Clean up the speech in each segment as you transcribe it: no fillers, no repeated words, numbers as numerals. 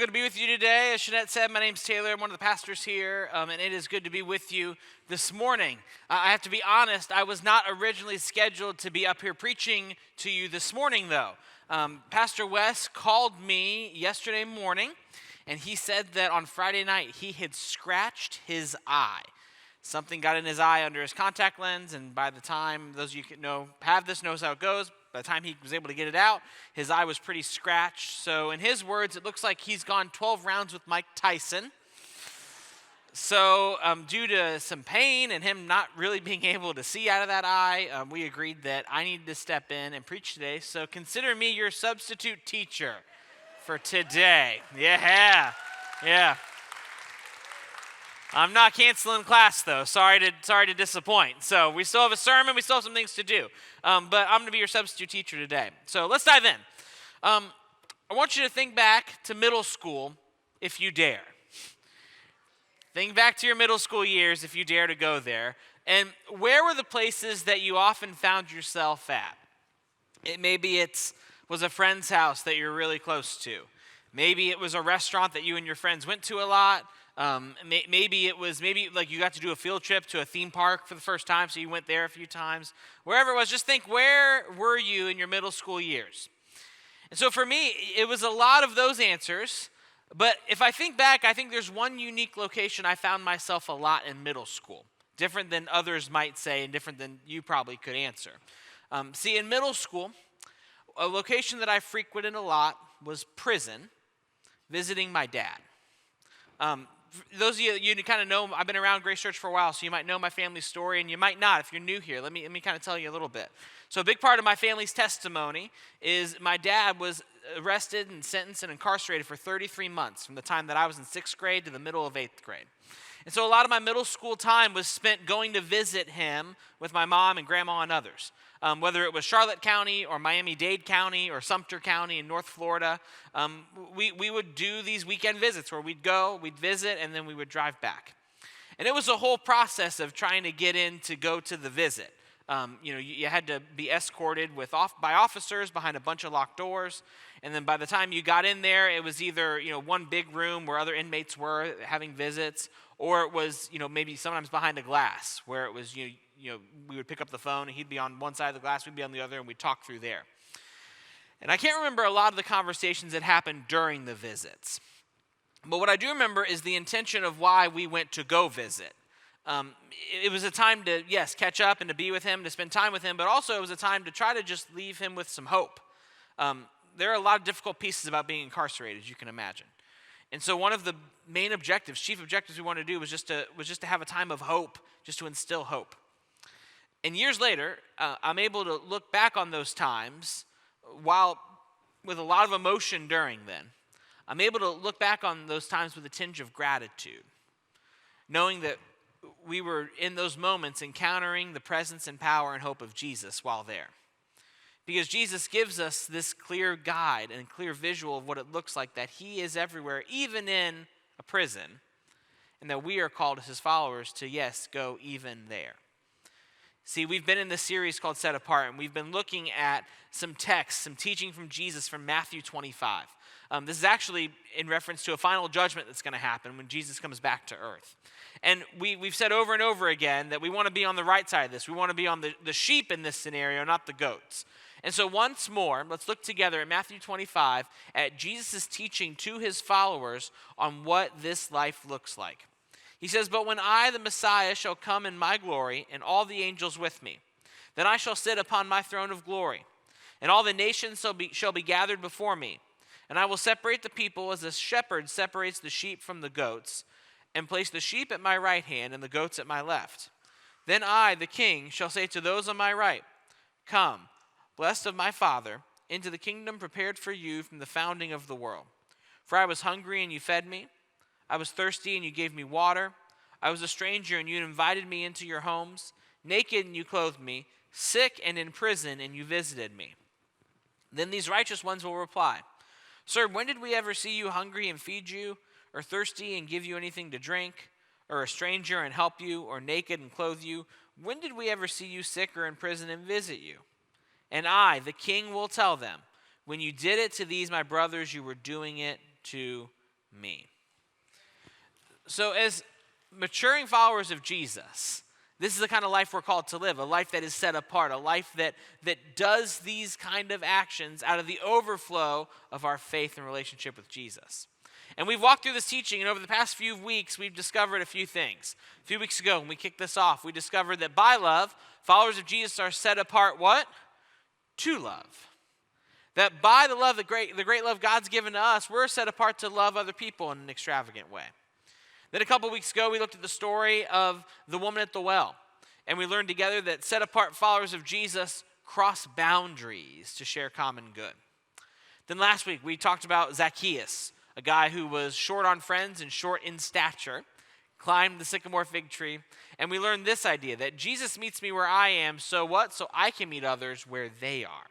good to be with you today. As Jeanette said, my name's Taylor. I'm one of the pastors here, and it is good to be with you this morning. I have to be honest, I was not originally scheduled to be up here preaching to you this morning, though. Pastor Wes called me yesterday morning, and he said that on Friday night he had scratched his eye. Something got in his eye under his contact lens, and by the time those of you who have this knows how it goes, by the time he was able to get it out, his eye was pretty scratched. So in his words, it looks like he's gone 12 rounds with Mike Tyson. So due to some pain and him not really being able to see out of that eye, we agreed that I needed to step in and preach today. So consider me your substitute teacher for today. Yeah. I'm not canceling class, though. Sorry to disappoint. So we still have a sermon. We still have some things to do. But I'm going to be your substitute teacher today. So let's dive in. I want you to think back to middle school, if you dare. Think back to your middle school years, if you dare to go there. And where were the places that you often found yourself at? Maybe it was a friend's house that you're really close to. Maybe it was a restaurant that you and your friends went to a lot. Maybe you got to do a field trip to a theme park for the first time, so you went there a few times. Wherever it was, just think, where were you in your middle school years? And so for me, it was a lot of those answers. But if I think back, I think there's one unique location I found myself a lot in middle school. Different than others might say, and different than you probably could answer. See, in middle school, a location that I frequented a lot was prison, visiting my dad. Those of you kind of know, I've been around Grace Church for a while, so you might know my family's story, and you might not if you're new here. Let me kind of tell you a little bit. So a big part of my family's testimony is my dad was arrested and sentenced and incarcerated for 33 months from the time that I was in 6th grade to the middle of 8th grade. And so a lot of my middle school time was spent going to visit him with my mom and grandma and others. Whether it was Charlotte County or Miami-Dade County or Sumter County in North Florida, we would do these weekend visits where we'd go, we'd visit, and then we would drive back. And it was a whole process of trying to get in to go to the visit. You had to be escorted by officers behind a bunch of locked doors. And then by the time you got in there, it was either, one big room where other inmates were having visits, or it was, maybe sometimes behind a glass where it was, we would pick up the phone and he'd be on one side of the glass, we'd be on the other, and we'd talk through there. And I can't remember a lot of the conversations that happened during the visits. But what I do remember is the intention of why we went to go visit. It was a time to, yes, catch up and to be with him, to spend time with him, but also it was a time to try to just leave him with some hope. There are a lot of difficult pieces about being incarcerated, as you can imagine. And so one of the main objectives, chief objectives we wanted to do was just to have a time of hope, just to instill hope. And years later, I'm able to look back on those times while with a lot of emotion during then. I'm able to look back on those times with a tinge of gratitude, knowing that we were in those moments encountering the presence and power and hope of Jesus while there. Because Jesus gives us this clear guide and clear visual of what it looks like, that he is everywhere, even in a prison, and that we are called as his followers to, yes, go even there. See, we've been in this series called Set Apart, and we've been looking at some texts, some teaching from Jesus from Matthew 25. This is actually in reference to a final judgment that's going to happen when Jesus comes back to earth. And we've said over and over again that we want to be on the right side of this. We want to be on the sheep in this scenario, not the goats. And so once more, let's look together at Matthew 25 at Jesus' teaching to his followers on what this life looks like. He says, "But when I, the Messiah, shall come in my glory, and all the angels with me, then I shall sit upon my throne of glory, and all the nations shall be gathered before me. And I will separate the people as a shepherd separates the sheep from the goats, and place the sheep at my right hand and the goats at my left. Then I, the king, shall say to those on my right, 'Come, blessed of my Father, into the kingdom prepared for you from the founding of the world. For I was hungry, and you fed me. I was thirsty, and you gave me water. I was a stranger, and you invited me into your homes. Naked, and you clothed me. Sick and in prison, and you visited me.' Then these righteous ones will reply, 'Sir, when did we ever see you hungry and feed you, or thirsty and give you anything to drink, or a stranger and help you, or naked and clothe you? When did we ever see you sick or in prison and visit you?' And I, the king, will tell them, 'When you did it to these my brothers, you were doing it to me. So as maturing followers of Jesus, this is the kind of life we're called to live, a life that is set apart, a life that does these kind of actions out of the overflow of our faith and relationship with Jesus. And we've walked through this teaching, and over the past few weeks, we've discovered a few things. A few weeks ago, when we kicked this off, we discovered that by love, followers of Jesus are set apart what? To love. That by the love, the great love God's given to us, we're set apart to love other people in an extravagant way. Then a couple weeks ago, we looked at the story of the woman at the well. And we learned together that set apart followers of Jesus cross boundaries to share common good. Then last week, we talked about Zacchaeus, a guy who was short on friends and short in stature, climbed the sycamore fig tree. And we learned this idea that Jesus meets me where I am, so what? So I can meet others where they are.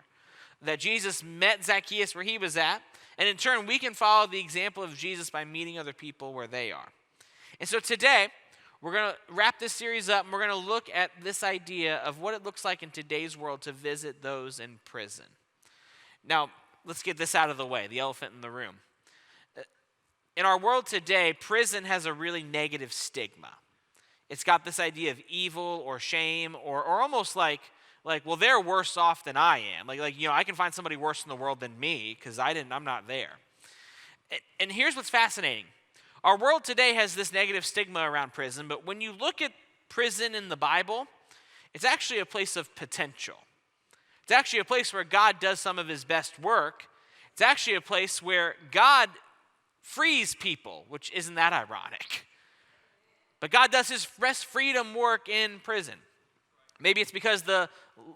That Jesus met Zacchaeus where he was at. And in turn, we can follow the example of Jesus by meeting other people where they are. And so today, we're going to wrap this series up, and we're going to look at this idea of what it looks like in today's world to visit those in prison. Now, let's get this out of the way, the elephant in the room. In our world today, prison has a really negative stigma. It's got this idea of evil or shame or almost like, well, they're worse off than I am. I can find somebody worse in the world than me because I'm not there. And here's what's fascinating. Our world today has this negative stigma around prison, but when you look at prison in the Bible, it's actually a place of potential. It's actually a place where God does some of his best work. It's actually a place where God frees people, which isn't that ironic. But God does his best freedom work in prison. Maybe it's because the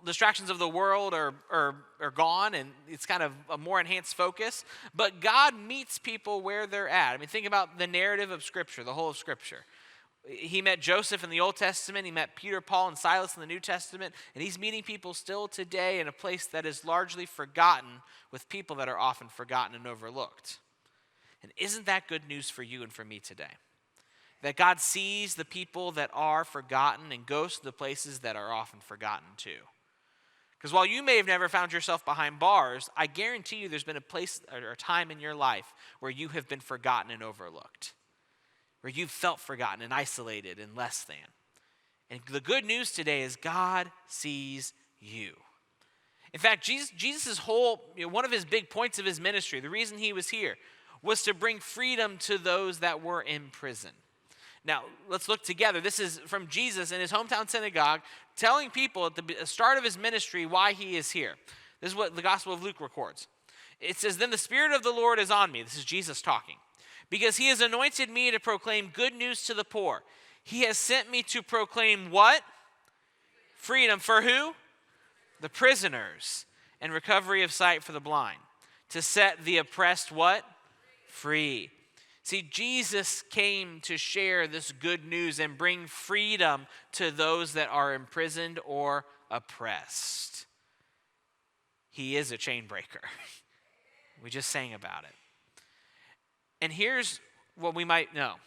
distractions of the world are gone and it's kind of a more enhanced focus. But God meets people where they're at. I mean, think about the narrative of Scripture, the whole of Scripture. He met Joseph in the Old Testament. He met Peter, Paul, and Silas in the New Testament. And he's meeting people still today in a place that is largely forgotten with people that are often forgotten and overlooked. And isn't that good news for you and for me today? That God sees the people that are forgotten and goes to the places that are often forgotten too. Because while you may have never found yourself behind bars, I guarantee you there's been a place or a time in your life where you have been forgotten and overlooked. Where you've felt forgotten and isolated and less than. And the good news today is God sees you. In fact, Jesus' whole, one of his big points of his ministry, the reason he was here, was to bring freedom to those that were in prison. Now, let's look together. This is from Jesus in his hometown synagogue, telling people at the start of his ministry why he is here. This is what the Gospel of Luke records. It says, "Then the Spirit of the Lord is on me." This is Jesus talking. "Because he has anointed me to proclaim good news to the poor. He has sent me to proclaim" what? Freedom for who? The prisoners. "And recovery of sight for the blind. To set the oppressed" what? Free. See, Jesus came to share this good news and bring freedom to those that are imprisoned or oppressed. He is a chain breaker. We just sang about it. And here's what we might know.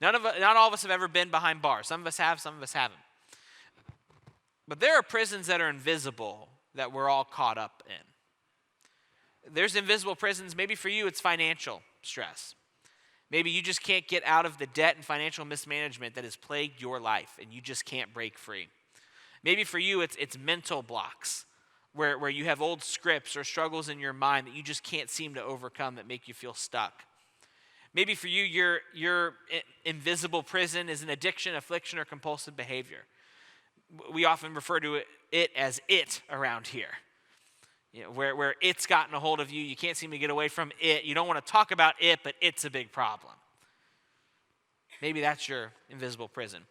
Not all of us have ever been behind bars. Some of us have, some of us haven't. But there are prisons that are invisible that we're all caught up in. There's invisible prisons. Maybe for you it's financial stress. Maybe you just can't get out of the debt and financial mismanagement that has plagued your life and you just can't break free. Maybe for you it's mental blocks where you have old scripts or struggles in your mind that you just can't seem to overcome that make you feel stuck. Maybe for you your invisible prison is an addiction, affliction, or compulsive behavior. We often refer to it as it around here. Where it's gotten a hold of you, you can't seem to get away from it. You don't want to talk about it, but it's a big problem. Maybe that's your invisible prison.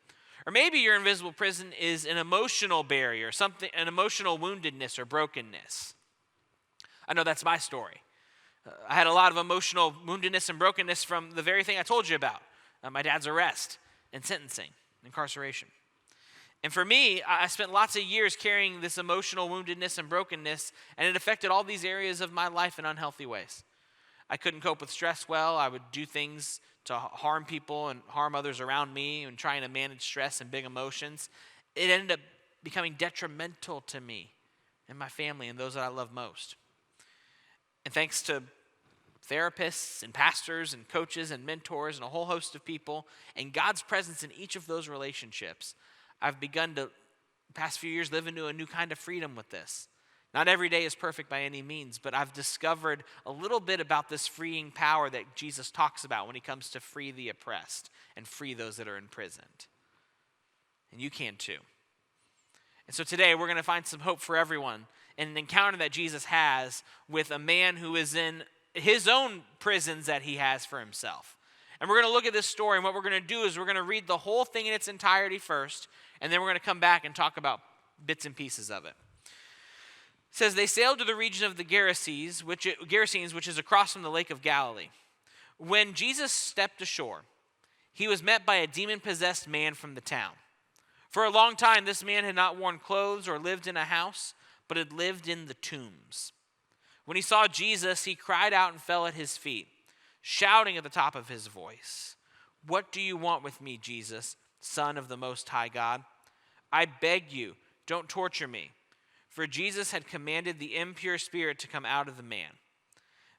Or maybe your invisible prison is an emotional barrier, an emotional woundedness or brokenness. I know that's my story. I had a lot of emotional woundedness and brokenness from the very thing I told you about, my dad's arrest and sentencing, incarceration. And for me, I spent lots of years carrying this emotional woundedness and brokenness, and it affected all these areas of my life in unhealthy ways. I couldn't cope with stress well. I would do things to harm people and harm others around me and trying to manage stress and big emotions. It ended up becoming detrimental to me and my family and those that I love most. And thanks to therapists and pastors and coaches and mentors and a whole host of people, and God's presence in each of those relationships, I've begun to, the past few years, live into a new kind of freedom with this. Not every day is perfect by any means, but I've discovered a little bit about this freeing power that Jesus talks about when he comes to free the oppressed and free those that are imprisoned. And you can too. And so today we're going to find some hope for everyone in an encounter that Jesus has with a man who is in his own prisons that he has for himself. And we're going to look at this story, and what we're going to do is we're going to read the whole thing in its entirety first, and then we're going to come back and talk about bits and pieces of it. It says, they sailed to the region of the Gerasenes, which is across from the Lake of Galilee. When Jesus stepped ashore, he was met by a demon-possessed man from the town. For a long time, this man had not worn clothes or lived in a house, but had lived in the tombs. When he saw Jesus, he cried out and fell at his feet, shouting at the top of his voice, "What do you want with me, Jesus, Son of the Most High God? I beg you, don't torture me." For Jesus had commanded the impure spirit to come out of the man.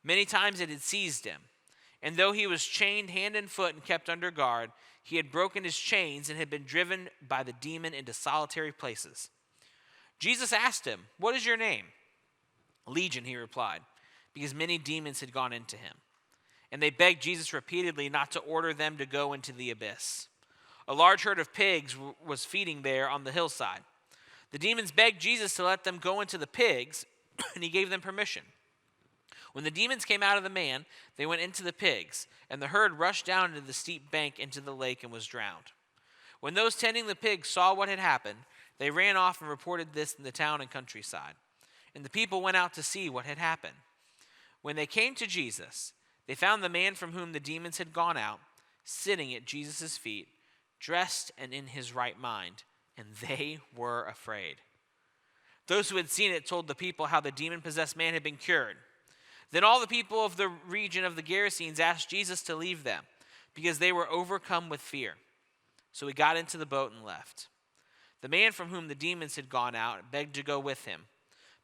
Many times it had seized him, and though he was chained hand and foot and kept under guard, he had broken his chains and had been driven by the demon into solitary places. Jesus asked him, "What is your name?" "Legion," he replied, because many demons had gone into him. And they begged Jesus repeatedly not to order them to go into the abyss. A large herd of pigs was feeding there on the hillside. The demons begged Jesus to let them go into the pigs, and he gave them permission. When the demons came out of the man, they went into the pigs, and the herd rushed down into the steep bank into the lake and was drowned. When those tending the pigs saw what had happened, they ran off and reported this in the town and countryside. And the people went out to see what had happened. When they came to Jesus, they found the man from whom the demons had gone out, sitting at Jesus' feet, dressed and in his right mind, and they were afraid. Those who had seen it told the people how the demon-possessed man had been cured. Then all the people of the region of the Gerasenes asked Jesus to leave them, because they were overcome with fear. So he got into the boat and left. The man from whom the demons had gone out begged to go with him,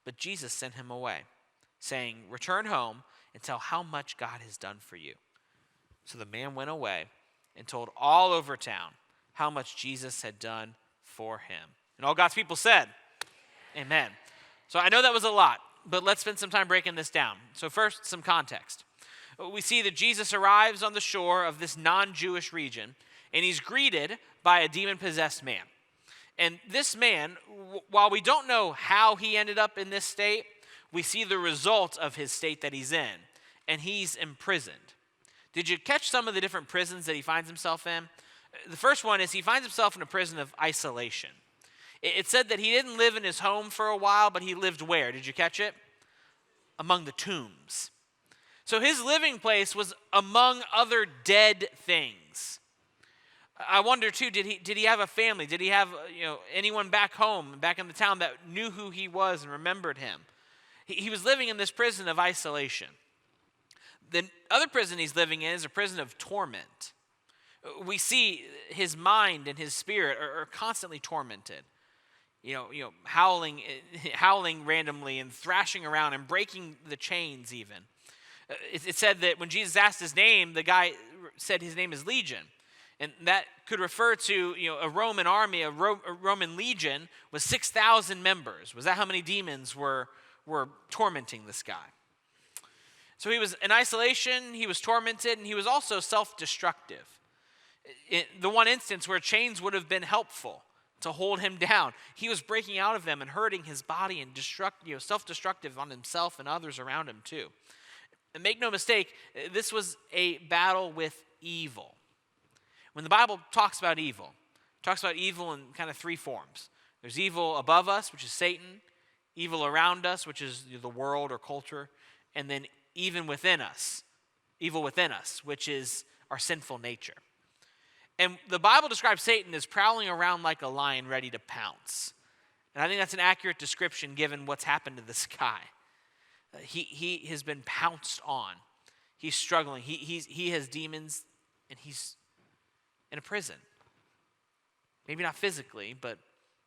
but Jesus sent him away, saying, "Return home and tell how much God has done for you." So the man went away and told all over town how much Jesus had done for him. And all God's people said, Amen. So I know that was a lot, but let's spend some time breaking this down. So first, some context. We see that Jesus arrives on the shore of this non-Jewish region, and he's greeted by a demon-possessed man. And this man, while we don't know how he ended up in this state, we see the result of his state that he's in, and he's imprisoned. Did you catch some of the different prisons that he finds himself in? The first one is he finds himself in a prison of isolation. It said that he didn't live in his home for a while, but he lived where? Did you catch it? Among the tombs. So his living place was among other dead things. I wonder too, did he have a family? Did he have anyone back home, back in the town that knew who he was and remembered him? He was living in this prison of isolation. The other prison he's living in is a prison of torment. We see his mind and his spirit are constantly tormented. Howling randomly and thrashing around and breaking the chains even. It said that when Jesus asked his name, the guy said his name is Legion. And that could refer to a Roman army, a Roman legion with 6,000 members. Was that how many demons were tormenting this guy? So he was in isolation, he was tormented, and he was also self-destructive. The one instance where chains would have been helpful to hold him down, he was breaking out of them and hurting his body and self-destructive on himself and others around him too. And make no mistake, this was a battle with evil. When the Bible talks about evil, it talks about evil in kind of three forms. There's evil above us, which is Satan, evil around us, which is the world or culture, and then even within us, evil within us, which is our sinful nature. And the Bible describes Satan as prowling around like a lion ready to pounce. And I think that's an accurate description given what's happened to this guy. He has been pounced on. He's struggling. He has demons, and he's in a prison. Maybe not physically, but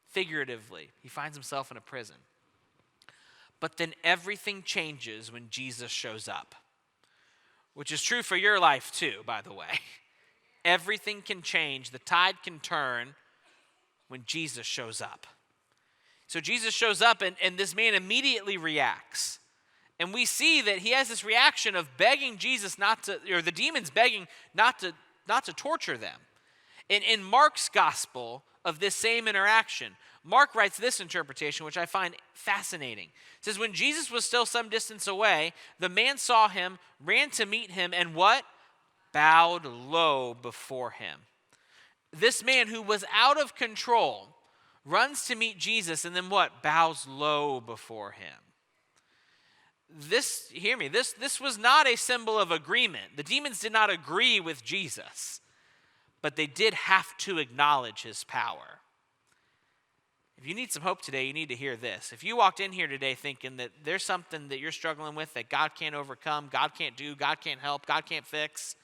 figuratively. He finds himself in a prison. But then everything changes when Jesus shows up. which is true for your life too, by the way. Everything can change. The tide can turn when Jesus shows up. So Jesus shows up, and this man immediately reacts. And we see that he has this reaction of begging Jesus not to, or the demons begging not to torture them. In Mark's gospel of this same interaction, Mark writes this interpretation, which I find fascinating. It says, when Jesus was still some distance away, the man saw him, ran to meet him, and what? Bowed low before him. This man who was out of control runs to meet Jesus, and then what? Bows low before him. Hear me, this was not a symbol of agreement. The demons did not agree with Jesus, but they did have to acknowledge his power. If you need some hope today, you need to hear this. If you walked in here today thinking that there's something that you're struggling with that God can't overcome, God can't do, God can't help, God can't fix,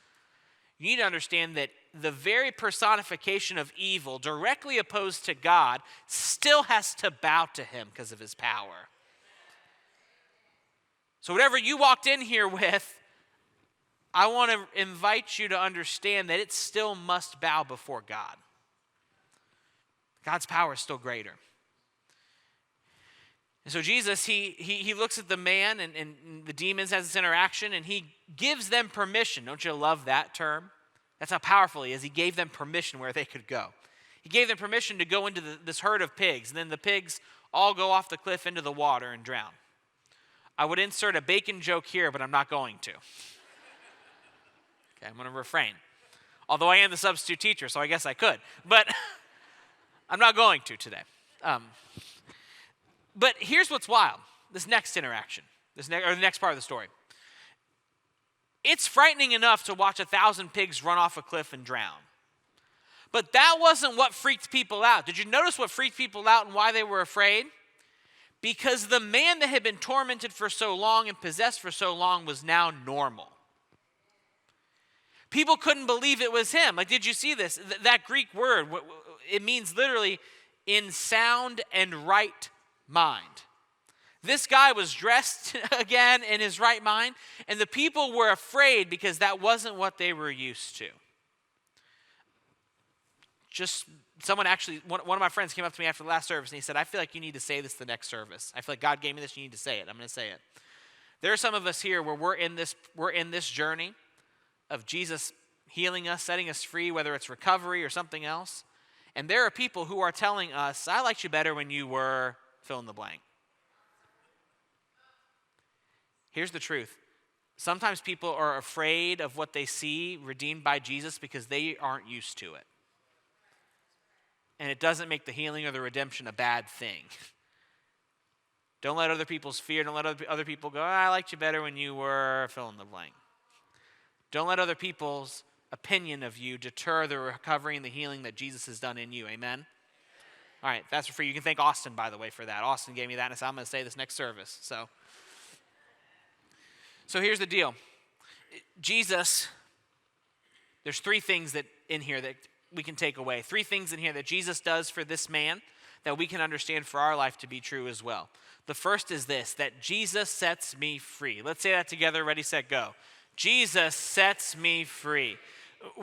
you need to understand that the very personification of evil, directly opposed to God, still has to bow to him because of his power. So whatever you walked in here with, I want to invite you to understand that it still must bow before God. God's power is still greater. And so Jesus, he looks at the man and the demons, has this interaction, and he gives them permission. Don't you love that term? That's how powerful he is. He gave them permission where they could go. He gave them permission to go into this herd of pigs, and then the pigs all go off the cliff into the water and drown. I would insert a bacon joke here, but I'm not going to. Okay, I'm going to refrain. Although I am the substitute teacher, so I guess I could. But I'm not going to today. But here's what's wild. This next interaction, or the next part of the story. It's frightening enough to watch 1,000 pigs run off a cliff and drown. But that wasn't what freaked people out. Did you notice what freaked people out and why they were afraid? Because the man that had been tormented for so long and possessed for so long was now normal. People couldn't believe it was him. Like, did you see this? That Greek word, it means literally in sound and right mind. This guy was dressed again in his right mind, and the people were afraid because that wasn't what they were used to. Someone actually, one of my friends came up to me after the last service and he said, I feel like you need to say this the next service. I feel like God gave me this, you need to say it. I'm going to say it. There are some of us here where we're in this journey of Jesus healing us, setting us free, whether it's recovery or something else. And there are people who are telling us, I liked you better when you were fill in the blank. Here's the truth. Sometimes people are afraid of what they see redeemed by Jesus because they aren't used to it. And it doesn't make the healing or the redemption a bad thing. Don't let other people's fear, don't let other people go, I liked you better when you were fill in the blank. Don't let other people's opinion of you deter the recovery and the healing that Jesus has done in you. Amen? All right, that's for free. You can thank Austin, by the way, for that. Austin gave me that, and so I'm going to say this next service. So here's the deal. Jesus, there's three things that in here that we can take away. Three things in here that Jesus does for this man that we can understand for our life to be true as well. The first is this, that Jesus sets me free. Let's say that together. Ready, set, go. Jesus sets me free.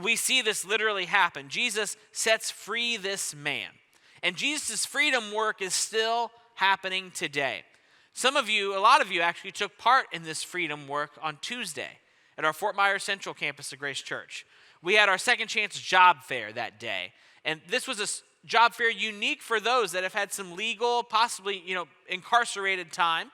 We see this literally happen. Jesus sets free this man. And Jesus' freedom work is still happening today. A lot of you actually took part in this freedom work on Tuesday at our Fort Myers Central campus of Grace Church. We had our second chance job fair that day. And this was a job fair unique for those that have had some legal, possibly, incarcerated time,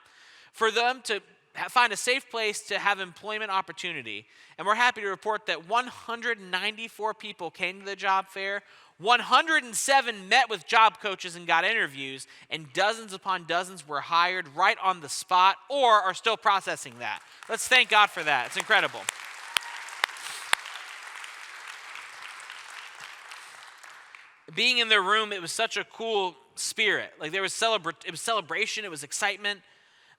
for them to find a safe place to have employment opportunity. And we're happy to report that 194 people came to the job fair. 107 met with job coaches and got interviews, and dozens upon dozens were hired right on the spot or are still processing that. Let's thank God for that. It's incredible. Being in their room, it was such a cool spirit. Like it was celebration, it was excitement.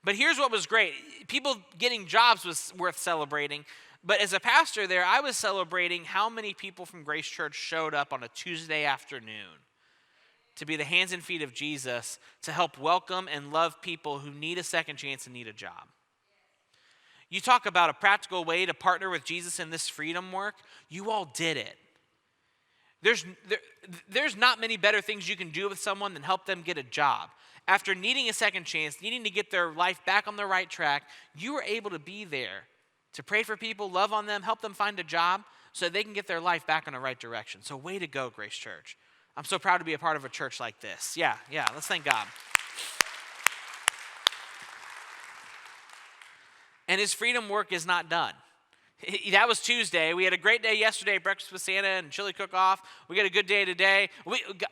But here's what was great. People getting jobs was worth celebrating. But as a pastor there, I was celebrating how many people from Grace Church showed up on a Tuesday afternoon to be the hands and feet of Jesus to help welcome and love people who need a second chance and need a job. You talk about a practical way to partner with Jesus in this freedom work. You all did it. There's not many better things you can do with someone than help them get a job. After needing a second chance, needing to get their life back on the right track, you were able to be there to pray for people, love on them, help them find a job so they can get their life back in the right direction. So way to go, Grace Church. I'm so proud to be a part of a church like this. Yeah, let's thank God. And his freedom work is not done. That was Tuesday. We had a great day yesterday, breakfast with Santa and chili cook-off. We got a good day today.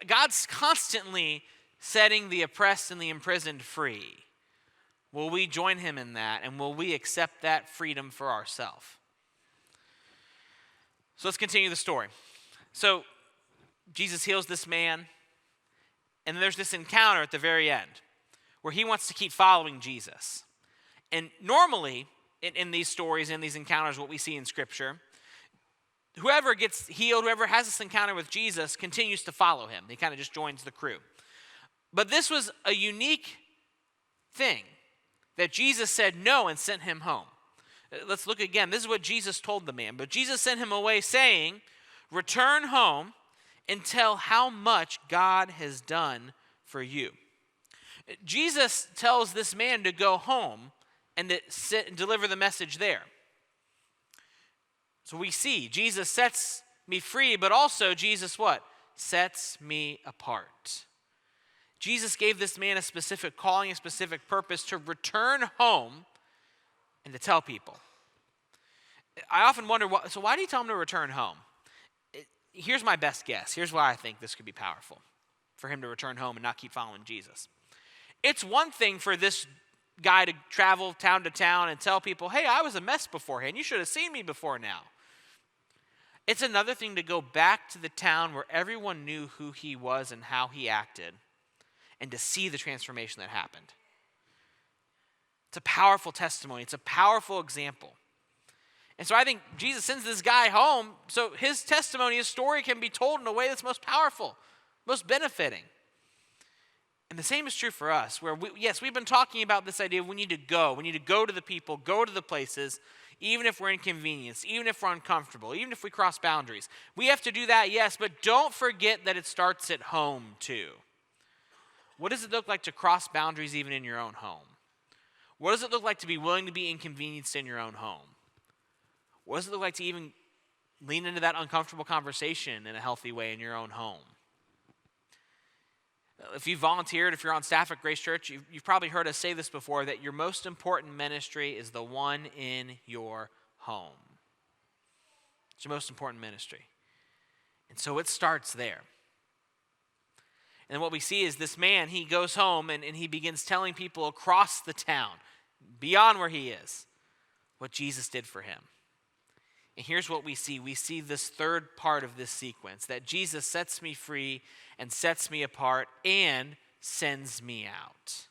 God's constantly setting the oppressed and the imprisoned free. Will we join him in that, and will we accept that freedom for ourselves? So let's continue the story. So Jesus heals this man, and there's this encounter at the very end where he wants to keep following Jesus. And normally, in these stories, in these encounters, what we see in Scripture, whoever gets healed, whoever has this encounter with Jesus, continues to follow him. He kind of just joins the crew. But this was a unique thing that Jesus said no and sent him home. Let's look again. This is what Jesus told the man. But Jesus sent him away saying, "Return home and tell how much God has done for you." Jesus tells this man to go home and to sit and deliver the message there. So we see Jesus sets me free, but also Jesus what? Sets me apart. Jesus gave this man a specific calling, a specific purpose to return home and to tell people. I often wonder, why do you tell him to return home? Here's my best guess. Here's why I think this could be powerful for him to return home and not keep following Jesus. It's one thing for this guy to travel town to town and tell people, hey, I was a mess beforehand. You should have seen me before now. It's another thing to go back to the town where everyone knew who he was and how he acted and to see the transformation that happened. It's a powerful testimony. It's a powerful example. And so I think Jesus sends this guy home so his testimony, his story can be told in a way that's most powerful, most benefiting. And the same is true for us, where we've been talking about this idea of we need to go. We need to go to the people, go to the places, even if we're inconvenienced, even if we're uncomfortable, even if we cross boundaries. We have to do that, yes, but don't forget that it starts at home too. What does it look like to cross boundaries even in your own home? What does it look like to be willing to be inconvenienced in your own home? What does it look like to even lean into that uncomfortable conversation in a healthy way in your own home? If you volunteered, if you're on staff at Grace Church, you've probably heard us say this before, that your most important ministry is the one in your home. It's your most important ministry. And so it starts there. And what we see is this man, he goes home and he begins telling people across the town, beyond where he is, what Jesus did for him. And here's what we see. We see this third part of this sequence, that Jesus sets me free and sets me apart and sends me out.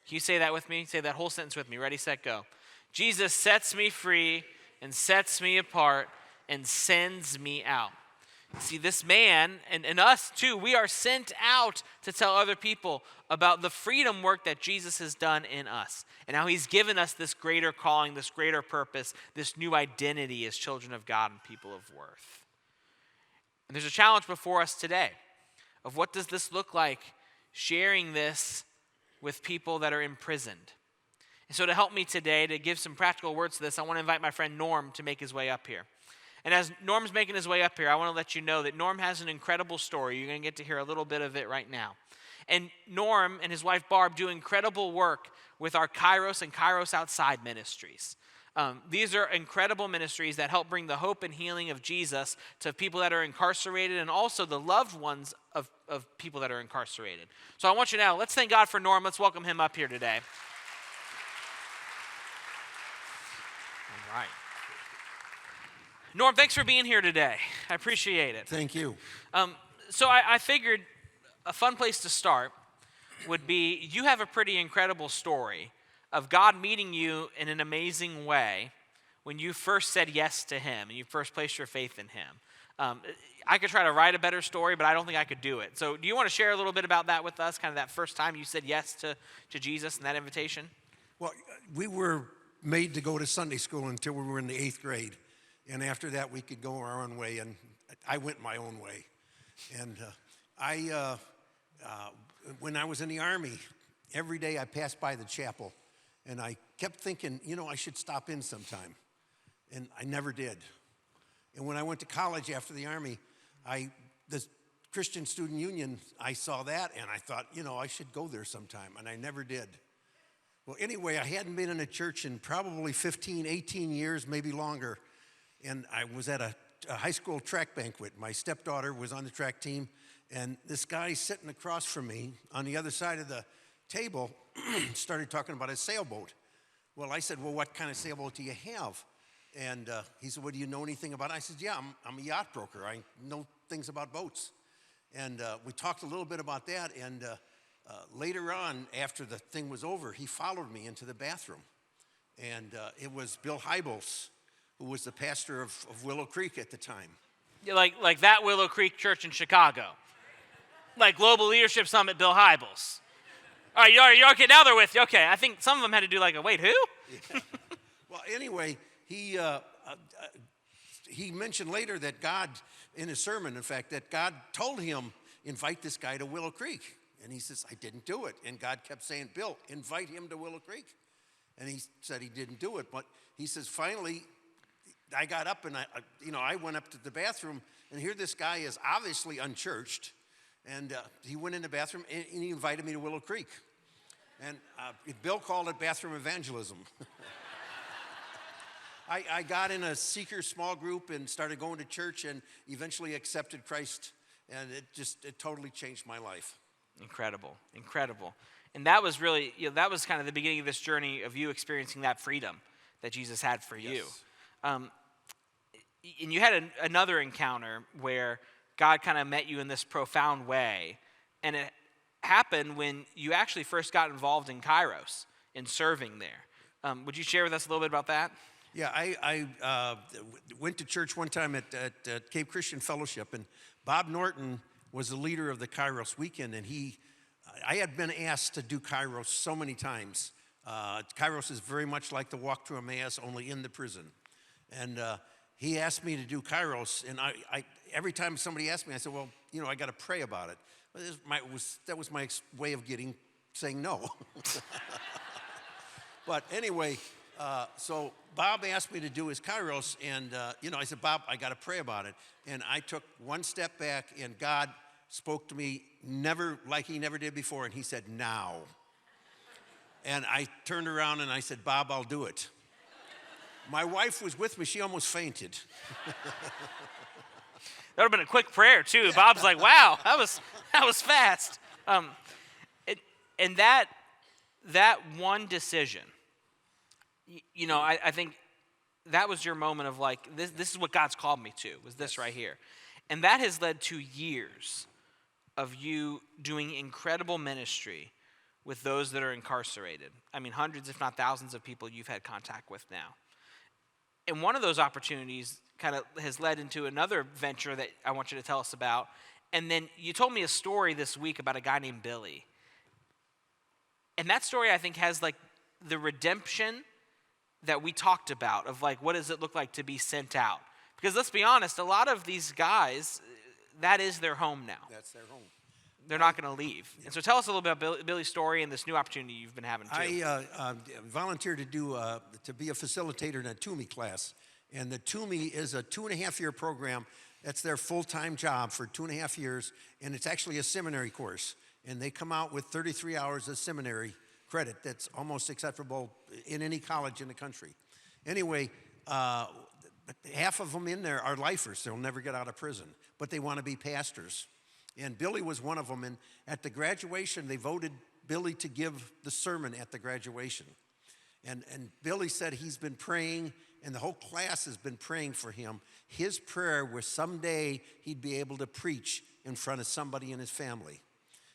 Can you say that with me? Say that whole sentence with me. Ready, set, go. Jesus sets me free and sets me apart and sends me out. See, this man and us too, we are sent out to tell other people about the freedom work that Jesus has done in us. And how he's given us this greater calling, this greater purpose, this new identity as children of God and people of worth. And there's a challenge before us today of what does this look like, sharing this with people that are imprisoned. And so to help me today, to give some practical words to this, I want to invite my friend Norm to make his way up here. And as Norm's making his way up here, I want to let you know that Norm has an incredible story. You're going to get to hear a little bit of it right now. And Norm and his wife Barb do incredible work with our Kairos and Kairos Outside ministries. These are incredible ministries that help bring the hope and healing of Jesus to people that are incarcerated and also the loved ones of people that are incarcerated. So I want you now, let's thank God for Norm. Let's welcome him up here today. All right. Norm, thanks for being here today. I appreciate it. Thank you. So I figured a fun place to start would be, you have a pretty incredible story of God meeting you in an amazing way when you first said yes to him and you first placed your faith in him. I could try to write a better story, but I don't think I could do it. So do you want to share a little bit about that with us, kind of that first time you said yes to Jesus and that invitation? Well, we were made to go to Sunday school until we were in the 8th grade. And after that, we could go our own way, and I went my own way. And when I was in the Army, every day I passed by the chapel, and I kept thinking, I should stop in sometime. And I never did. And when I went to college after the Army, the Christian Student Union, I saw that, and I thought, I should go there sometime, and I never did. Well, anyway, I hadn't been in a church in probably 15, 18 years, maybe longer, and I was at a high school track banquet. My stepdaughter was on the track team, and this guy sitting across from me on the other side of the table started talking about a sailboat. Well, I said, well, what kind of sailboat do you have? And he said, well, do you know anything about it? I said, yeah, I'm a yacht broker. I know things about boats. And we talked a little bit about that, and later on, after the thing was over, he followed me into the bathroom. And it was Bill Hybels, who was the pastor of Willow Creek at the time. Like that Willow Creek Church in Chicago. Like Global Leadership Summit, Bill Hybels. All right, you're okay, now they're with you. Okay, I think some of them had to do wait, who? Yeah. Well, anyway, he mentioned later that God, in his sermon, in fact, that God told him, invite this guy to Willow Creek. And he says, I didn't do it. And God kept saying, Bill, invite him to Willow Creek. And he said he didn't do it. But he says, finally, I got up and I went up to the bathroom, and here this guy is obviously unchurched. And he went in the bathroom and he invited me to Willow Creek. And Bill called it bathroom evangelism. I got in a seeker small group and started going to church and eventually accepted Christ. And it totally changed my life. Incredible. And that was really, that was kind of the beginning of this journey of you experiencing that freedom that Jesus had for you. And you had another encounter where God kind of met you in this profound way. And it happened when you actually first got involved in Kairos, in serving there. Would you share with us a little bit about that? Yeah, I went to church one time at Cape Christian Fellowship, and Bob Norton was the leader of the Kairos weekend, and I had been asked to do Kairos so many times. Kairos is very much like the Walk to Emmaus, only in the prison. And he asked me to do Kairos, and I every time somebody asked me, I said, well, I got to pray about it. That was my way of saying no. But anyway, so Bob asked me to do his Kairos, and I said, Bob, I got to pray about it. And I took one step back, and God spoke to me like he never did before, and he said, now. And I turned around and I said, Bob, I'll do it. My wife was with me. She almost fainted. That would have been a quick prayer, too. Bob's like, wow, that was fast. And that one decision, I think that was your moment of this is what God's called me to, was this right here. And that has led to years of you doing incredible ministry with those that are incarcerated. I mean, hundreds, if not thousands of people you've had contact with now. And one of those opportunities kind of has led into another venture that I want you to tell us about. And then you told me a story this week about a guy named Billy. And that story, I think, has the redemption that we talked about of what does it look like to be sent out? Because let's be honest, a lot of these guys, that is their home now. That's their home. They're not going to leave. And so tell us a little bit about Billy's story and this new opportunity you've been having too. I volunteered to be a facilitator in a TUMI class. And the TUMI is a 2.5-year program. That's their full-time job for 2.5 years. And it's actually a seminary course. And they come out with 33 hours of seminary credit. That's almost acceptable in any college in the country. Anyway, half of them in there are lifers. They'll never get out of prison. But they want to be pastors. And Billy was one of them. And at the graduation, they voted Billy to give the sermon at the graduation. And Billy said he's been praying, and the whole class has been praying for him. His prayer was someday he'd be able to preach in front of somebody in his family.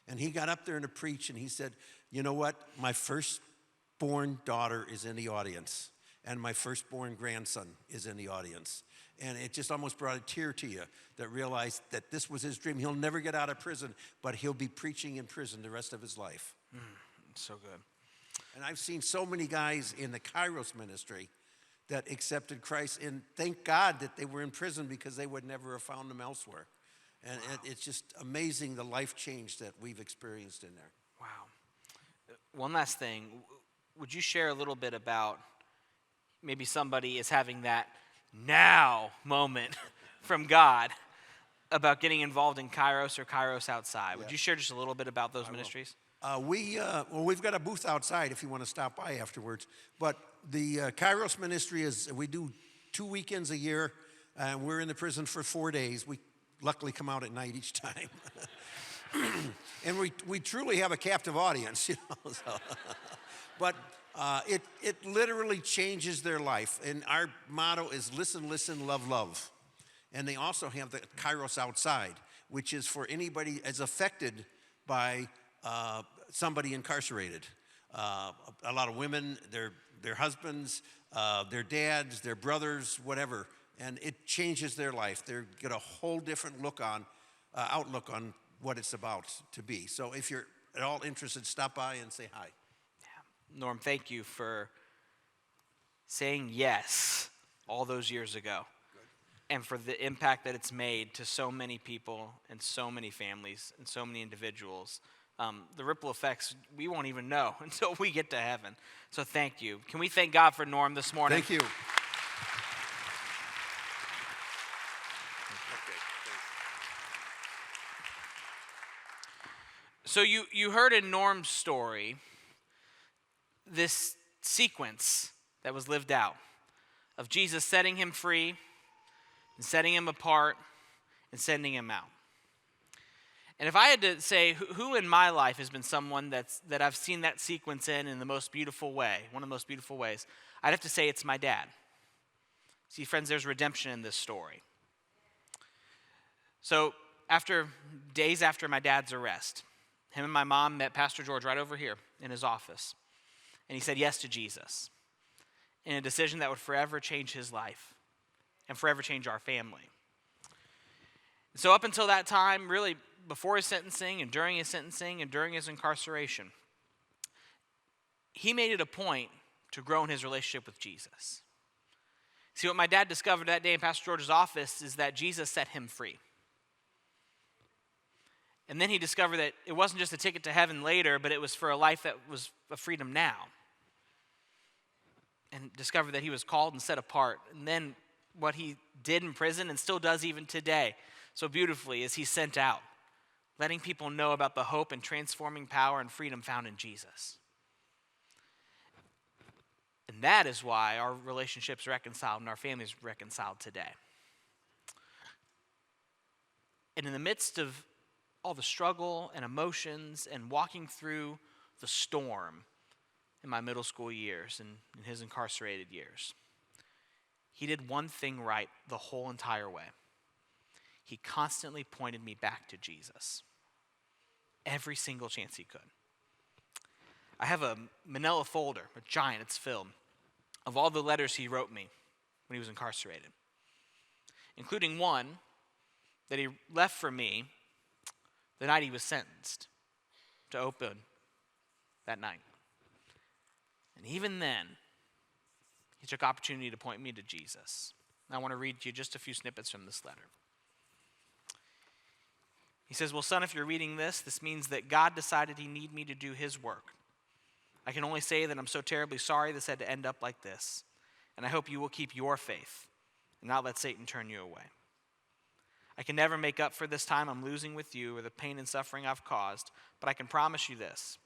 And he got up there and to preach, and he said, you know what? My firstborn daughter is in the audience, and my firstborn grandson is in the audience. And it just almost brought a tear to you that realized that this was his dream. He'll never get out of prison, but he'll be preaching in prison the rest of his life. So good. And I've seen so many guys in the Kairos ministry that accepted Christ, and thank God that they were in prison because they would never have found them elsewhere. And it's just amazing the life change that we've experienced in there. Wow. One last thing. Would you share a little bit about maybe somebody is having that now moment from God about getting involved in Kairos or Kairos Outside? Would you share just a little bit about those ministries? We've got a booth outside if you want to stop by afterwards. But the Kairos ministry is, we do 2 weekends a year, and we're in the prison for 4 days. We luckily come out at night each time. And we truly have a captive audience, you know. So. But it literally changes their life. And our motto is listen, listen, love, love. And they also have the Kairos Outside, which is for anybody as affected by somebody incarcerated. A lot of women, their husbands, their dads, their brothers, whatever. And it changes their life. They get a whole different outlook on what it's about to be. So if you're at all interested, stop by and say hi. Yeah. Norm, thank you for saying yes all those years ago. Good. And for the impact that it's made to so many people and so many families and so many individuals. The ripple effects we won't even know until we get to heaven. So thank you. Can we thank God for Norm this morning? Thank you. So you heard in Norm's story this sequence that was lived out of Jesus setting him free and setting him apart and sending him out. And if I had to say who in my life has been someone that I've seen that sequence in the most beautiful way, one of the most beautiful ways, I'd have to say it's my dad. See, friends, there's redemption in this story. So days after my dad's arrest, him and my mom met Pastor George right over here in his office. And he said yes to Jesus in a decision that would forever change his life and forever change our family. So up until that time, really before his sentencing and during his incarceration, he made it a point to grow in his relationship with Jesus. See, what my dad discovered that day in Pastor George's office is that Jesus set him free. And then he discovered that it wasn't just a ticket to heaven later, but it was for a life that was a freedom now. And discovered that he was called and set apart. And then what he did in prison and still does even today so beautifully is he's sent out, letting people know about the hope and transforming power and freedom found in Jesus. And that is why our relationships reconciled and our families reconciled today. And in the midst of all the struggle and emotions and walking through the storm in my middle school years and in his incarcerated years, he did one thing right the whole entire way. He constantly pointed me back to Jesus. Every single chance he could. I have a manila folder, a giant, it's filled, of all the letters he wrote me when he was incarcerated, including one that he left for me the night he was sentenced to open that night. And even then, he took opportunity to point me to Jesus. And I want to read you just a few snippets from this letter. He says, well, son, if you're reading this means that God decided he needed me to do his work. I can only say that I'm so terribly sorry this had to end up like this. And I hope you will keep your faith and not let Satan turn you away. I can never make up for this time I'm losing with you or the pain and suffering I've caused, but I can promise you this.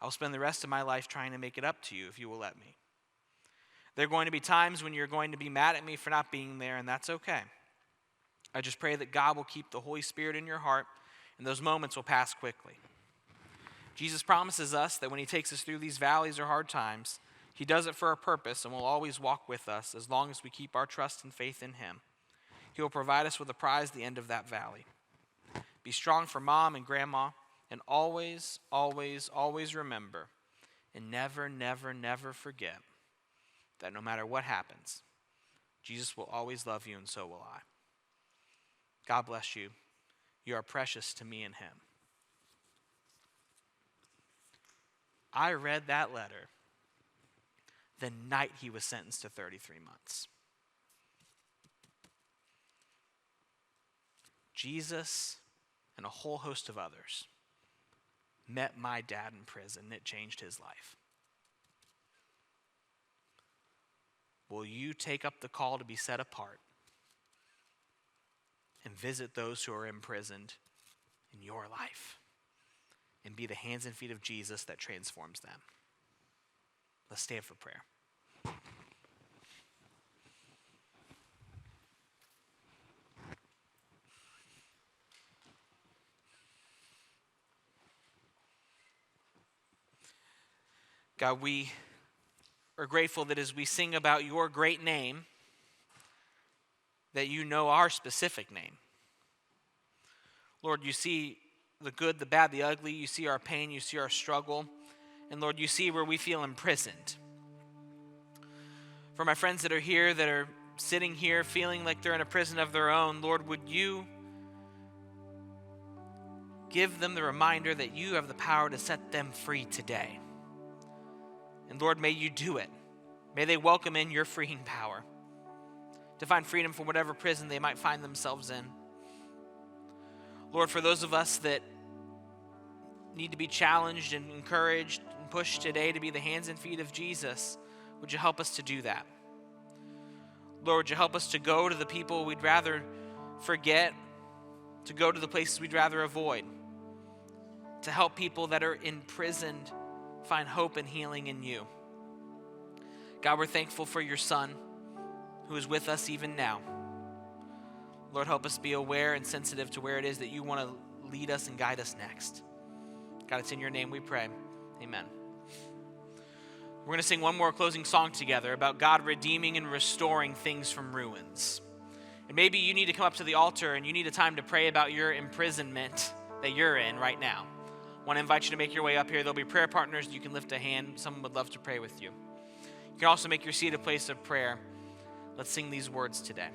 I will spend the rest of my life trying to make it up to you if you will let me. There are going to be times when you're going to be mad at me for not being there, and that's okay. I just pray that God will keep the Holy Spirit in your heart, and those moments will pass quickly. Jesus promises us that when he takes us through these valleys or hard times, he does it for a purpose and will always walk with us as long as we keep our trust and faith in him. He will provide us with a prize at the end of that valley. Be strong for mom and grandma, and always, always, always remember, and never, never, never forget that no matter what happens, Jesus will always love you, and so will I. God bless you. You are precious to me and him. I read that letter the night he was sentenced to 33 months. Jesus and a whole host of others met my dad in prison. It changed his life. Will you take up the call to be set apart and visit those who are imprisoned in your life and be the hands and feet of Jesus that transforms them? Let's stand for prayer. God, we are grateful that as we sing about your great name, that you know our specific name. Lord, you see the good, the bad, the ugly. You see our pain. You see our struggle. And Lord, you see where we feel imprisoned. For my friends that are here, that are sitting here feeling like they're in a prison of their own, Lord, would you give them the reminder that you have the power to set them free today? And Lord, may you do it. May they welcome in your freeing power to find freedom from whatever prison they might find themselves in. Lord, for those of us that need to be challenged and encouraged and pushed today to be the hands and feet of Jesus, would you help us to do that? Lord, would you help us to go to the people we'd rather forget, to go to the places we'd rather avoid, to help people that are imprisoned find hope and healing in you. God, we're thankful for your Son who is with us even now. Lord, help us be aware and sensitive to where it is that you want to lead us and guide us next. God, it's in your name we pray. Amen. We're going to sing one more closing song together about God redeeming and restoring things from ruins. And maybe you need to come up to the altar and you need a time to pray about your imprisonment that you're in right now. I want to invite you to make your way up here. There'll be prayer partners. You can lift a hand. Someone would love to pray with you. You can also make your seat a place of prayer. Let's sing these words today.